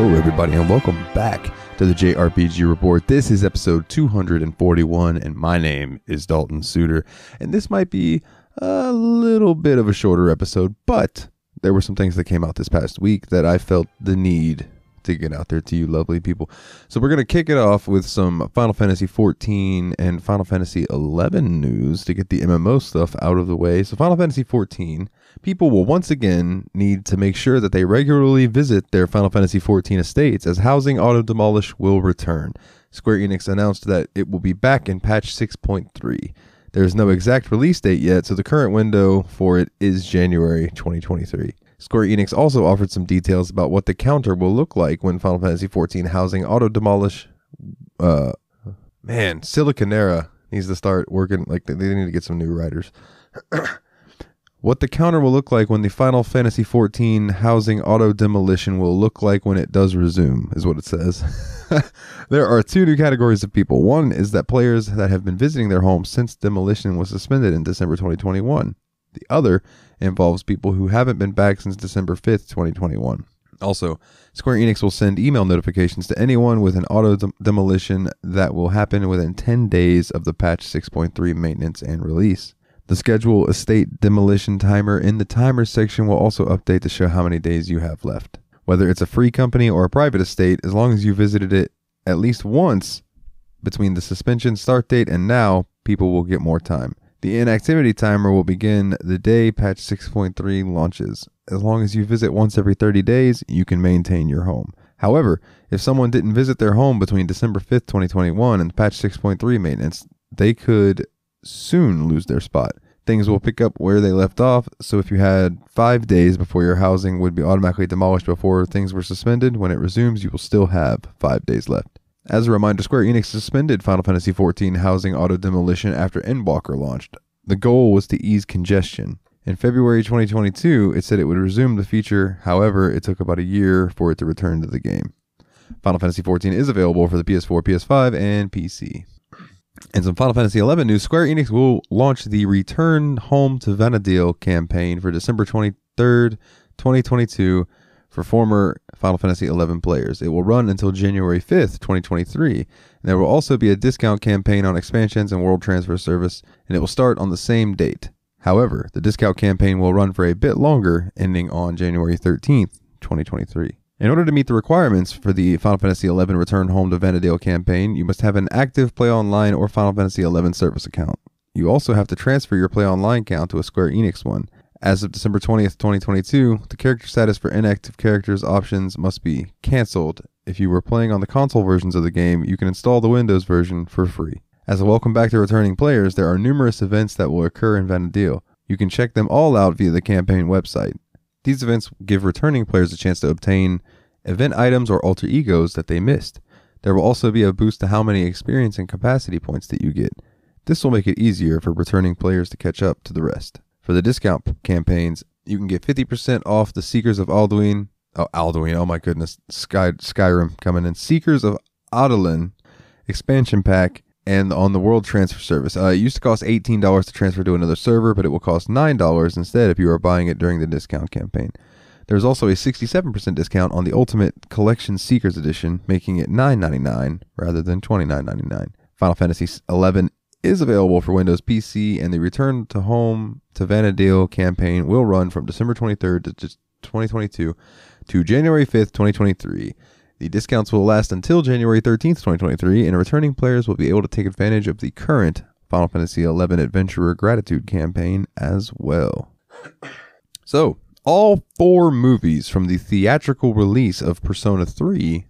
Hello, everybody, and welcome back to the JRPG Report. This is episode 241, and my name is Dalton Suter. And this might be a little bit of a shorter episode, but there were some things that came out this past week that I felt the need to get out there to you lovely people. So we're going to kick it off with some Final Fantasy XIV and Final Fantasy XI news to get the MMO stuff out of the way. So Final Fantasy XIV, people will once again need to make sure that they regularly visit their Final Fantasy XIV estates as housing auto-demolish will return. Square Enix announced that it will be back in patch 6.3. There's no exact release date yet, so the current window for it is January 2023. Square Enix also offered some details about what the counter will look like when Final Fantasy XIV housing auto-demolish. Siliconera needs to start working, like they need to get some new writers. What the counter will look like when the Final Fantasy XIV housing auto-demolition will look like when it does resume, is what it says. There are two new categories of people. One is that players that have been visiting their homes since demolition was suspended in December 2021. The other involves people who haven't been back since December 5th, 2021. Also, Square Enix will send email notifications to anyone with an auto-demolition that will happen within 10 days of the patch 6.3 maintenance and release. The schedule estate demolition timer in the timer section will also update to show how many days you have left. Whether it's a free company or a private estate, as long as you visited it at least once between the suspension start date and now, people will get more time. The inactivity timer will begin the day patch 6.3 launches. As long as you visit once every 30 days, you can maintain your home. However, if someone didn't visit their home between December 5th, 2021 and patch 6.3 maintenance, they could soon lose their spot. Things will pick up where they left off, so if you had 5 days before your housing would be automatically demolished before things were suspended, when it resumes, you will still have 5 days left. As a reminder, Square Enix suspended Final Fantasy XIV housing auto-demolition after Endwalker launched. The goal was to ease congestion. In February 2022, it said it would resume the feature, however, it took about a year for it to return to the game. Final Fantasy XIV is available for the PS4, PS5, and PC. And some Final Fantasy XI news, Square Enix will launch the Return Home to Vana'diel campaign for December 23rd, 2022 for former Final Fantasy XI players. It will run until January 5th, 2023. And there will also be a discount campaign on expansions and World Transfer Service, and it will start on the same date. However, the discount campaign will run for a bit longer, ending on January 13th, 2023. In order to meet the requirements for the Final Fantasy XI Return Home to Vana'diel campaign, you must have an active Play Online or Final Fantasy XI service account. You also have to transfer your Play Online account to a Square Enix one. As of December 20th, 2022, the character status for inactive characters options must be canceled. If you were playing on the console versions of the game, you can install the Windows version for free. As a welcome back to returning players, there are numerous events that will occur in Vana'diel. You can check them all out via the campaign website. These events give returning players a chance to obtain event items or alter egos that they missed. There will also be a boost to how many experience and capacity points that you get. This will make it easier for returning players to catch up to the rest. For the discount campaigns, you can get 50% off the Seekers of Alduin. Oh my goodness. Skyrim coming in. Seekers of Adalin expansion pack and on the World Transfer Service. It used to cost $18 to transfer to another server, but it will cost $9 instead if you are buying it during the discount campaign. There's also a 67% discount on the Ultimate Collection Seekers Edition, making it $9.99 rather than $29.99. Final Fantasy XI is available for Windows PC, and the Return to Home to Vana'diel campaign will run from December 23rd to 2022 to January 5th, 2023. The discounts will last until January 13th, 2023, and returning players will be able to take advantage of the current Final Fantasy XI Adventurer Gratitude campaign as well. So, all 4 movies from the theatrical release of Persona 3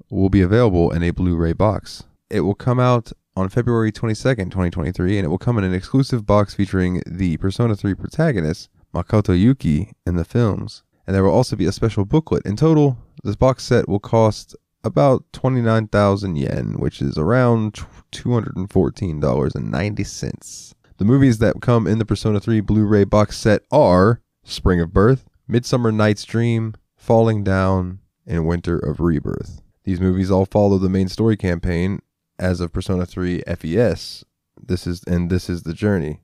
will be available in a Blu-ray box. It will come out on February 22nd, 2023, and it will come in an exclusive box featuring the Persona 3 protagonist, Makoto Yuki, in the films. And there will also be a special booklet. In total, this box set will cost about 29,000 yen, which is around $214.90. The movies that come in the Persona 3 Blu-ray box set are Spring of Birth, Midsummer Night's Dream, Falling Down, and Winter of Rebirth. These movies all follow the main story campaign as of Persona 3 FES. This is the journey,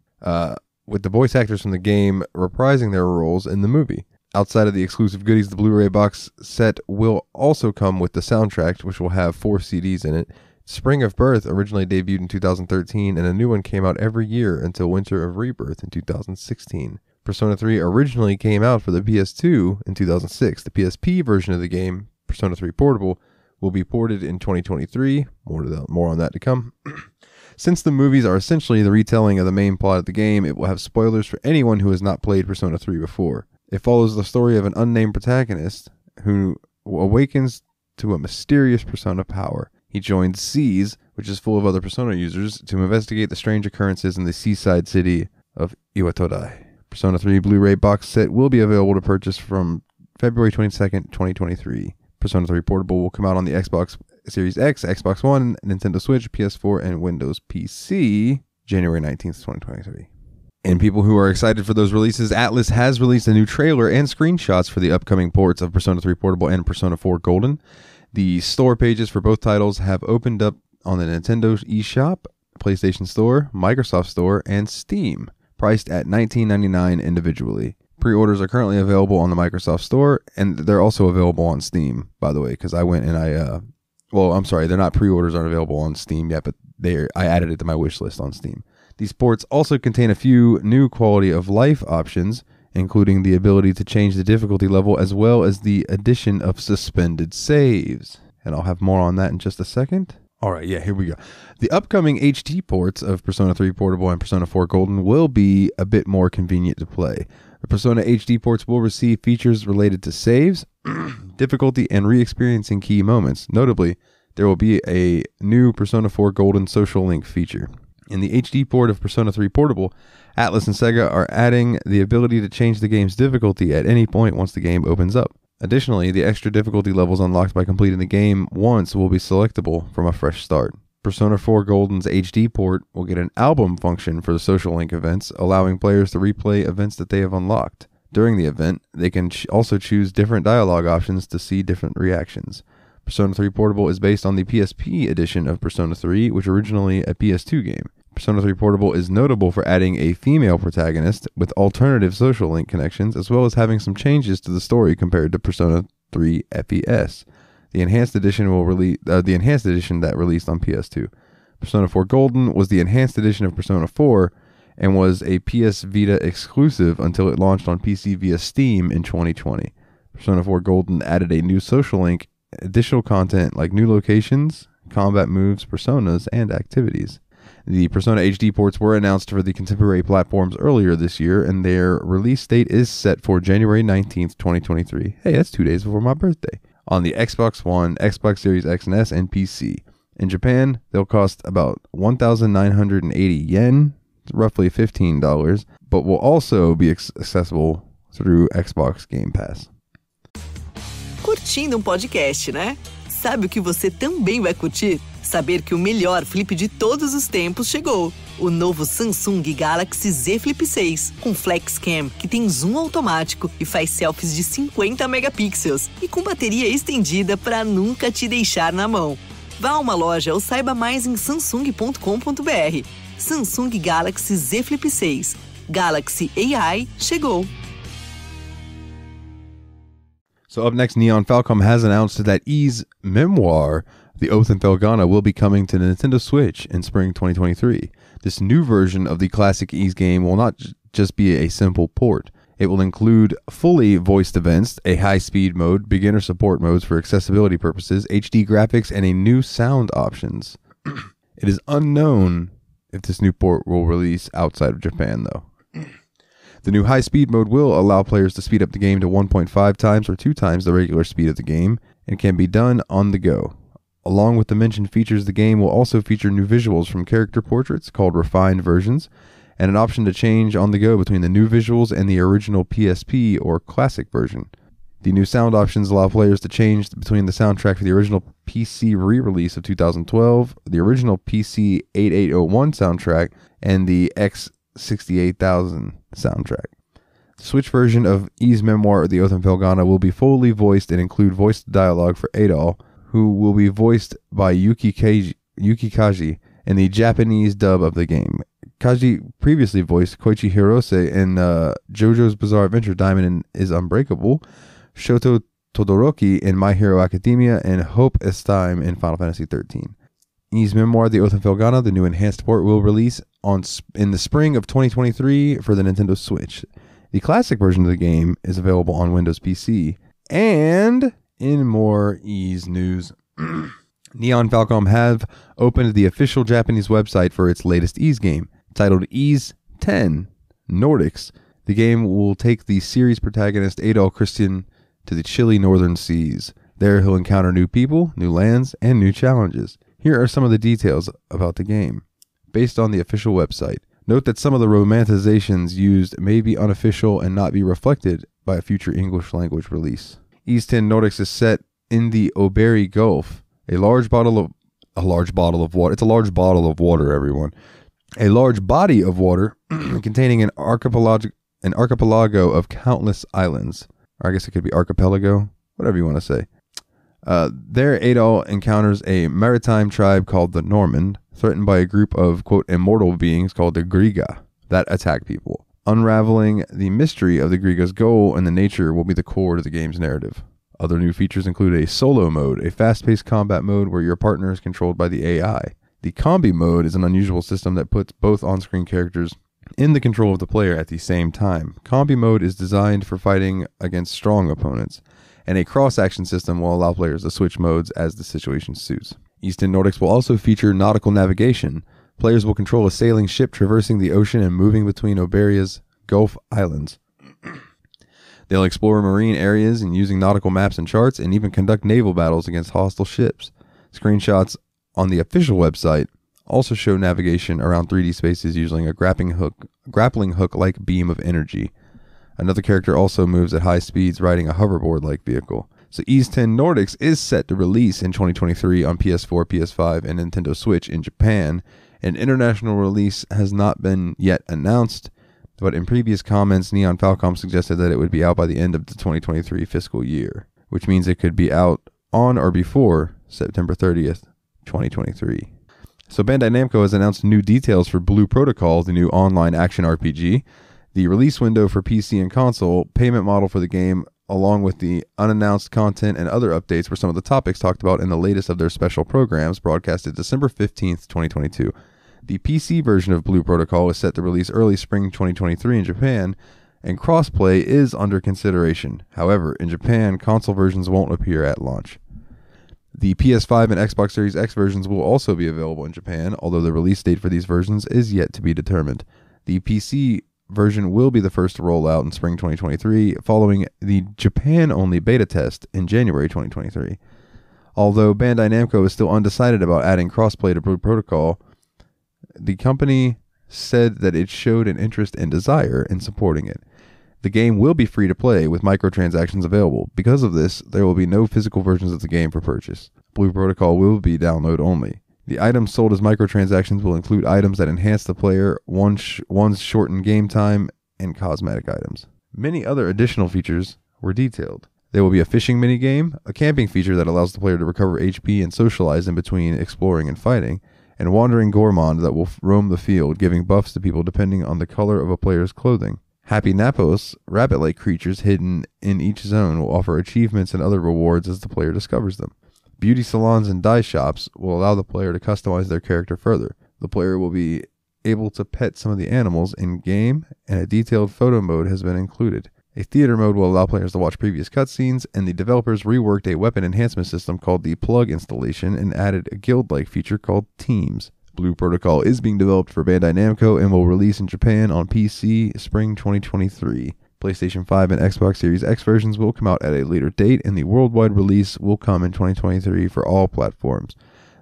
with the voice actors from the game reprising their roles in the movie. Outside of the exclusive goodies, the Blu-ray box set will also come with the soundtrack, which will have 4 CDs in it. Spring of Birth originally debuted in 2013, and a new one came out every year until Winter of Rebirth in 2016. Persona 3 originally came out for the PS2 in 2006. The PSP version of the game, Persona 3 Portable, will be ported in 2023. More on that to come. Since the movies are essentially the retelling of the main plot of the game, it will have spoilers for anyone who has not played Persona 3 before. It follows the story of an unnamed protagonist who awakens to a mysterious Persona power. He joins Ys, which is full of other Persona users, to investigate the strange occurrences in the seaside city of Iwatodai. Persona 3 Blu-ray box set will be available to purchase from February 22nd, 2023. Persona 3 Portable will come out on the Xbox Series X, Xbox One, Nintendo Switch, PS4, and Windows PC January 19th, 2023. And people who are excited for those releases, Atlus has released a new trailer and screenshots for the upcoming ports of Persona 3 Portable and Persona 4 Golden. The store pages for both titles have opened up on the Nintendo eShop, PlayStation Store, Microsoft Store, and Steam, priced at $19.99 individually. Pre-orders are currently available on the Microsoft Store, and they're also available on Steam, by the way, because I went and they're not pre-orders aren't available on Steam yet, but I added it to my wish list on Steam. These ports also contain a few new quality of life options, including the ability to change the difficulty level as well as the addition of suspended saves. And I'll have more on that in just a second. Alright, here we go. The upcoming HD ports of Persona 3 Portable and Persona 4 Golden will be a bit more convenient to play. The Persona HD ports will receive features related to saves, difficulty, and re-experiencing key moments. Notably, there will be a new Persona 4 Golden social link feature. In the HD port of Persona 3 Portable, Atlus and Sega are adding the ability to change the game's difficulty at any point once the game opens up. Additionally, the extra difficulty levels unlocked by completing the game once will be selectable from a fresh start. Persona 4 Golden's HD port will get an album function for the social link events, allowing players to replay events that they have unlocked. During the event, they can also choose different dialogue options to see different reactions. Persona 3 Portable is based on the PSP edition of Persona 3, which originally a PS2 game. Persona 3 Portable is notable for adding a female protagonist with alternative social link connections, as well as having some changes to the story compared to Persona 3 FES. The enhanced edition that released on PS2. Persona 4 Golden was the enhanced edition of Persona 4 and was a PS Vita exclusive until it launched on PC via Steam in 2020. Persona 4 Golden added a new social link, additional content like new locations, combat moves, personas, and activities. The Persona HD ports were announced for the contemporary platforms earlier this year, and their release date is set for January 19th, 2023. Hey, that's 2 days before my birthday. On the Xbox One, Xbox Series X and S, and PC. In Japan, they'll cost about 1,980 yen, roughly $15, but will also be accessible through Xbox Game Pass. Curtindo podcast, né? Sabe o que você também vai curtir? Saber que o melhor flip de todos os tempos chegou. O novo Samsung Galaxy Z Flip 6, com Flex Cam, que tem zoom automático e faz selfies de 50 megapixels e com bateria estendida para nunca te deixar na mão. Vá a uma loja ou saiba mais em samsung.com.br. Samsung Galaxy Z Flip 6. Galaxy AI chegou. So up next, Neon Falcom has announced that Ys Memoire, The Oath in Felghana, will be coming to Nintendo Switch in spring 2023. This new version of the classic Ys game will not just be a simple port. It will include fully voiced events, a high-speed mode, beginner support modes for accessibility purposes, HD graphics, and a new sound options. It is unknown if this new port will release outside of Japan, though. The new high-speed mode will allow players to speed up the game to 1.5 times or 2 times the regular speed of the game, and can be done on the go. Along with the mentioned features, the game will also feature new visuals from character portraits, called refined versions, and an option to change on the go between the new visuals and the original PSP or classic version. The new sound options allow players to change between the soundtrack for the original PC re-release of 2012, the original PC 8801 soundtrack, and the X68000 soundtrack. The Switch version of Ys Memoire, The Oath in Felghana, will be fully voiced and include voiced dialogue for Adol, who will be voiced by Yuki Kaji in the Japanese dub of the game. Kaji previously voiced Koichi Hirose in JoJo's Bizarre Adventure Diamond is Unbreakable, Shoto Todoroki in My Hero Academia, and Hope Estime in Final Fantasy XIII. Ys Memoire, The Oath of Felghana, the new enhanced port, will release in the spring of 2023 for the Nintendo Switch. The classic version of the game is available on Windows PC. And in more Ys news, Neon Falcom have opened the official Japanese website for its latest Ys game, titled Ys 10 Nordics. The game will take the series protagonist Adol Christian to the chilly northern seas. There he'll encounter new people, new lands, and new challenges. Here are some of the details about the game. Based on the official website, note that some of the romanticizations used may be unofficial and not be reflected by a future English language release. Ys 10 Nordics is set in the Oberry Gulf. A large bottle of water. It's a large bottle of water, everyone. A large body of water containing an archipelago of countless islands. Or I guess it could be archipelago, whatever you want to say. There, Adol encounters a maritime tribe called the Normand, threatened by a group of, quote, immortal beings called the Griga that attack people. Unraveling the mystery of the Griga's goal and the nature will be the core to the game's narrative. Other new features include a solo mode, a fast-paced combat mode where your partner is controlled by the AI. The combi mode is an unusual system that puts both on-screen characters in the control of the player at the same time. Combi mode is designed for fighting against strong opponents, and a cross-action system will allow players to switch modes as the situation suits. Ys 10 Nordics will also feature nautical navigation. Players will control a sailing ship traversing the ocean and moving between Oberia's Gulf Islands. They'll explore marine areas and using nautical maps and charts, and even conduct naval battles against hostile ships. Screenshots on the official website also show navigation around 3D spaces using a grappling hook-like beam of energy. Another character also moves at high speeds riding a hoverboard-like vehicle. So Ys 10 Nordics is set to release in 2023 on PS4, PS5, and Nintendo Switch in Japan. An international release has not been yet announced, but in previous comments, Neon Falcom suggested that it would be out by the end of the 2023 fiscal year, which means it could be out on or before September 30th, 2023. So Bandai Namco has announced new details for Blue Protocol, the new online action RPG. The release window for PC and console, payment model for the game, along with the unannounced content and other updates were some of the topics talked about in the latest of their special programs broadcasted December 15th, 2022. The PC version of Blue Protocol is set to release early spring 2023 in Japan, and crossplay is under consideration. However, in Japan, console versions won't appear at launch. The PS5 and Xbox Series X versions will also be available in Japan, although the release date for these versions is yet to be determined. The PC version will be the first to roll out in spring 2023, following the Japan-only beta test in January 2023. Although Bandai Namco is still undecided about adding crossplay to Blue Protocol, the company said that it showed an interest and desire in supporting it. The game will be free to play with microtransactions available. Because of this, there will be no physical versions of the game for purchase. Blue Protocol will be download only. The items sold as microtransactions will include items that enhance the player, one's shortened game time, and cosmetic items. Many other additional features were detailed. There will be a fishing minigame, a camping feature that allows the player to recover HP and socialize in between exploring and fighting, and wandering gourmand that will roam the field, giving buffs to people depending on the color of a player's clothing. Happy Napos, rabbit-like creatures hidden in each zone, will offer achievements and other rewards as the player discovers them. Beauty salons and dye shops will allow the player to customize their character further. The player will be able to pet some of the animals in-game, and a detailed photo mode has been included. A theater mode will allow players to watch previous cutscenes, and the developers reworked a weapon enhancement system called the Plug installation and added a guild-like feature called Teams. Blue Protocol is being developed for Bandai Namco and will release in Japan on PC spring 2023. PlayStation 5 and Xbox Series X versions will come out at a later date, and the worldwide release will come in 2023 for all platforms.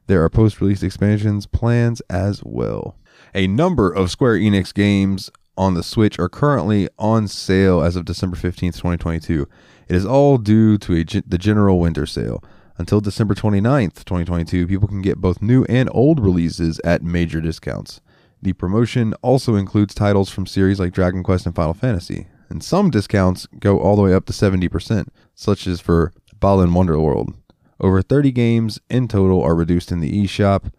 There are post-release expansions plans as well. A number of Square Enix games on the Switch are currently on sale as of December 15th, 2022. It is all due to the general winter sale. Until December 29th, 2022, people can get both new and old releases at major discounts. The promotion also includes titles from series like Dragon Quest and Final Fantasy, and some discounts go all the way up to 70%, such as for Balan Wonderworld. Over 30 games in total are reduced in the eShop,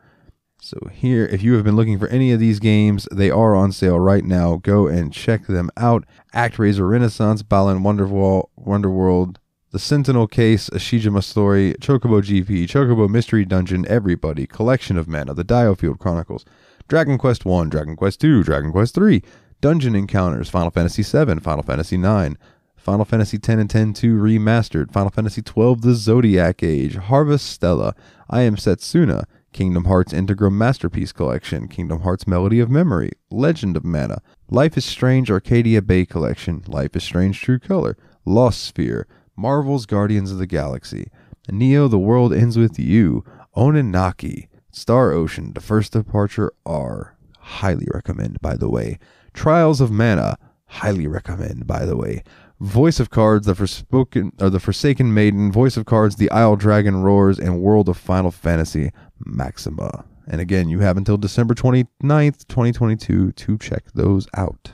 So here, if you have been looking for any of these games, they are on sale right now. Go and check them out. ActRaiser Renaissance, Balan Wonderworld, The Sentinel Case, Ashijima Story, Chocobo GP, Chocobo Mystery Dungeon, Everybody, Collection of Mana, The Diofield Chronicles, Dragon Quest 1, Dragon Quest 2, Dragon Quest 3, Dungeon Encounters, Final Fantasy 7, Final Fantasy 9, Final Fantasy X and X-2 Remastered, Final Fantasy 12, The Zodiac Age, Harvest Stella, I Am Setsuna, Kingdom Hearts Integrum Masterpiece Collection, Kingdom Hearts Melody of Memory, Legend of Mana, Life is Strange Arcadia Bay Collection, Life is Strange True Color, Lost Sphere, Marvel's Guardians of the Galaxy, Neo The World Ends With You, Oninaki, Star Ocean, The First Departure R, highly recommend by the way, Trials of Mana, highly recommend by the way, Voice of Cards, The Forsaken Maiden, Voice of Cards, The Isle Dragon Roars, and World of Final Fantasy Maxima. And again, you have until December 29th, 2022 to check those out.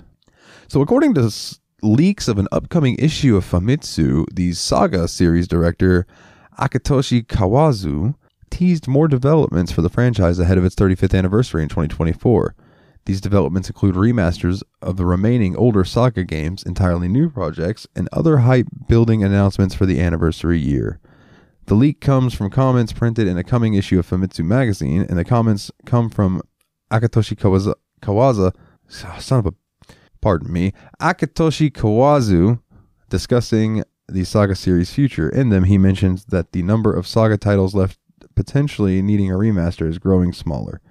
So according to leaks of an upcoming issue of Famitsu, the Saga series director Akitoshi Kawazu teased more developments for the franchise ahead of its 35th anniversary in 2024. These developments include remasters of the remaining older Saga games, entirely new projects, and other hype-building announcements for the anniversary year. The leak comes from comments printed in a coming issue of Famitsu magazine, and the comments come from Akitoshi Kawazu discussing the Saga series' future. In them, he mentions that the number of Saga titles left potentially needing a remaster is growing smaller.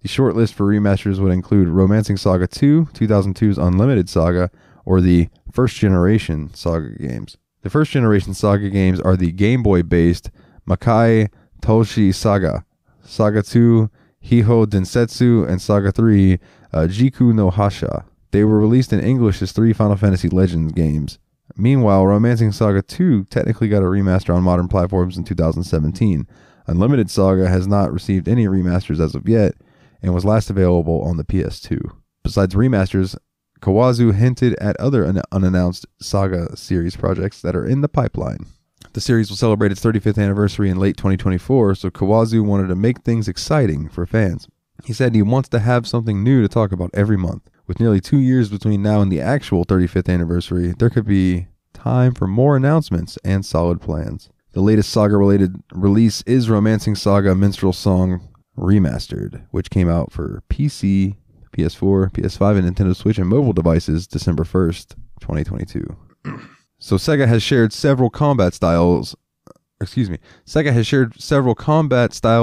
The shortlist for remasters would include Romancing Saga 2, 2002's Unlimited Saga, or the First Generation Saga games. The First Generation Saga games are the Game Boy-based Makai Toshi Saga, Saga 2, Hiho Densetsu, and Saga 3, Jiku no Hasha. They were released in English as 3 Final Fantasy Legends games. Meanwhile, Romancing Saga 2 technically got a remaster on modern platforms in 2017. Unlimited Saga has not received any remasters as of yet, and was last available on the PS2. Besides remasters, Kawazu hinted at other unannounced Saga series projects that are in the pipeline. The series will celebrate its 35th anniversary in late 2024, so Kawazu wanted to make things exciting for fans. He said he wants to have something new to talk about every month. With nearly 2 years between now and the actual 35th anniversary, there could be time for more announcements and solid plans. The latest Saga-related release is Romancing Saga Minstrel Song Remastered, which came out for PC, PS4, PS5, and Nintendo Switch and mobile devices December 1st, 2022. So Sega has shared several combat style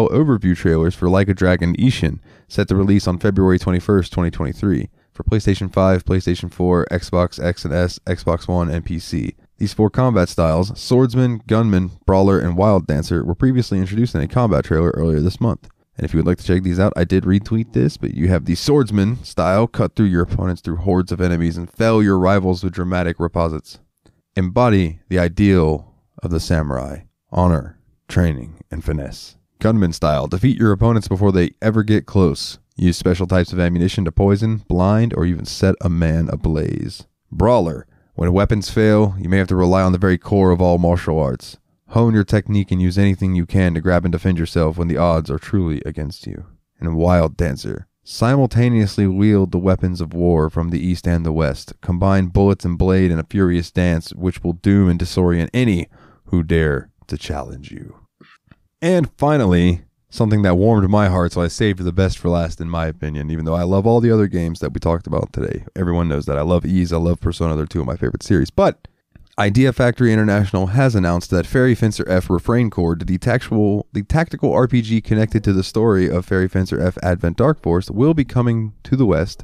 overview trailers for Like a Dragon Ishin, set to release on February 21st, 2023, for PlayStation 5, PlayStation 4, Xbox X and S, Xbox One, and PC. These 4 combat styles, Swordsman, Gunman, Brawler, and Wild Dancer, were previously introduced in a combat trailer earlier this month. And if you would like to check these out, I did retweet this, but you have the Swordsman style, cut through your opponents through hordes of enemies and fell your rivals with dramatic ripostes. Embody the ideal of the samurai, honor, training, and finesse. Gunman style, defeat your opponents before they ever get close. Use special types of ammunition to poison, blind, or even set a man ablaze. Brawler, when weapons fail, you may have to rely on the very core of all martial arts. Hone your technique and use anything you can to grab and defend yourself when the odds are truly against you. And Wild Dancer. Simultaneously wield the weapons of war from the east and the west. Combine bullets and blade in a furious dance which will doom and disorient any who dare to challenge you. And finally, something that warmed my heart, so I saved the best for last in my opinion, even though I love all the other games that we talked about today. Everyone knows that. I love Ys, I love Persona, they're 2 of my favorite series. But Idea Factory International has announced that Fairy Fencer F Refrain Chord, the tactical RPG connected to the story of Fairy Fencer F Advent Dark Force, will be coming to the West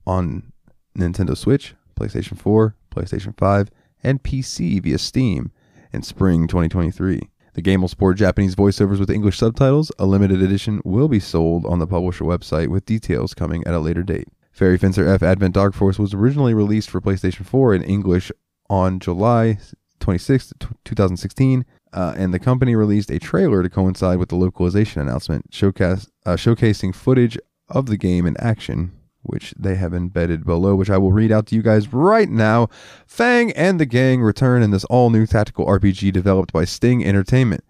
on Nintendo Switch, PlayStation 4, PlayStation 5, and PC via Steam in spring 2023. The game will support Japanese voiceovers with English subtitles. A limited edition will be sold on the publisher website with details coming at a later date. Fairy Fencer F Advent Dark Force was originally released for PlayStation 4 in English on July 26, 2016, and the company released a trailer to coincide with the localization announcement, showcasing footage of the game in action, which they have embedded below, which I will read out to you guys right now. Fang and the gang return in this all-new tactical RPG developed by Sting Entertainment.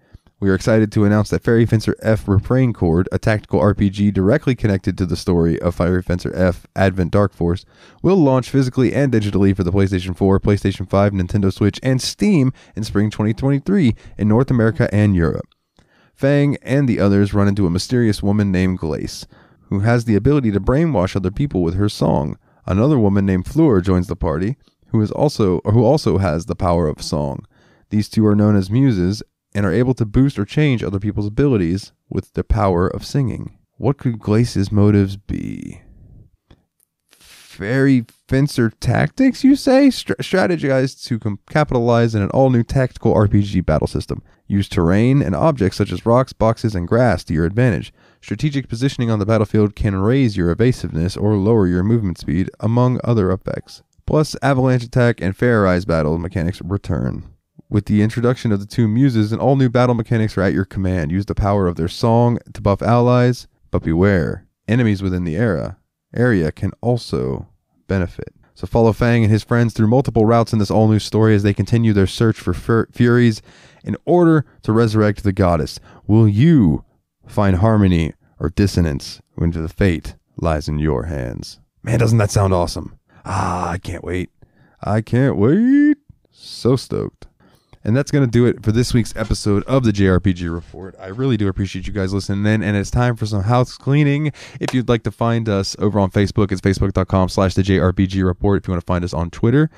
We are excited to announce that Fairy Fencer F Refrain Chord, a tactical RPG directly connected to the story of Fairy Fencer F Advent Dark Force, will launch physically and digitally for the PlayStation 4, PlayStation 5, Nintendo Switch, and Steam in spring 2023 in North America and Europe. Fang and the others run into a mysterious woman named Glace, who has the ability to brainwash other people with her song. Another woman named Fleur joins the party, who also has the power of song. These two are known as muses and are able to boost or change other people's abilities with the power of singing. What could Glace's motives be? Fairy Fencer tactics, you say? Strategize to capitalize in an all-new tactical RPG battle system. Use terrain and objects such as rocks, boxes, and grass to your advantage. Strategic positioning on the battlefield can raise your evasiveness or lower your movement speed, among other effects. Plus, avalanche attack and fair eyes battle mechanics return. With the introduction of the two muses, and all new battle mechanics are at your command. Use the power of their song to buff allies, but beware, enemies within the area can also benefit. So follow Fang and his friends through multiple routes in this all-new story as they continue their search for Furies in order to resurrect the goddess. Will you find harmony or dissonance when the fate lies in your hands? Man, doesn't that sound awesome? I can't wait. I can't wait. So stoked. And that's going to do it for this week's episode of the JRPG Report. I really do appreciate you guys listening in, and it's time for some house cleaning. If you'd like to find us over on Facebook, it's facebook.com/the JRPG Report. If you want to find us on Twitter,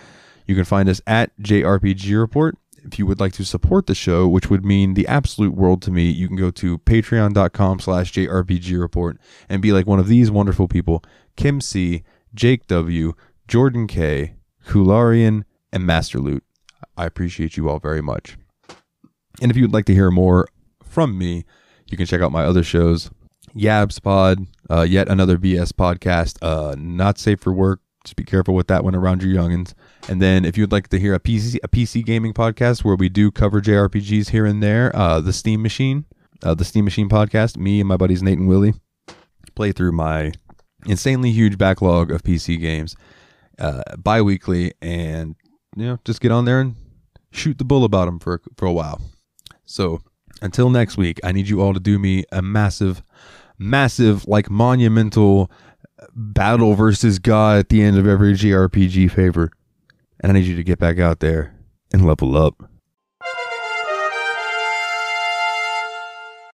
you can find us at JRPG Report. If you would like to support the show, which would mean the absolute world to me, you can go to patreon.com/JRPG Report and be like one of these wonderful people: Kim C, Jake W, Jordan K, Kularian, and Master Loot. I appreciate you all very much. And if you'd like to hear more from me, you can check out my other shows. Yabs Pod, yet another BS podcast, not safe for work. Just be careful with that one around your youngins. And then if you'd like to hear a PC gaming podcast where we do cover JRPGs here and there, the Steam Machine podcast, me and my buddies Nate and Willie play through my insanely huge backlog of PC games bi-weekly, and just get on there and shoot the bull about them for a while. So until next week, I need you all to do me a massive, like monumental battle versus God at the end of every JRPG favor. And I need you to get back out there and level up.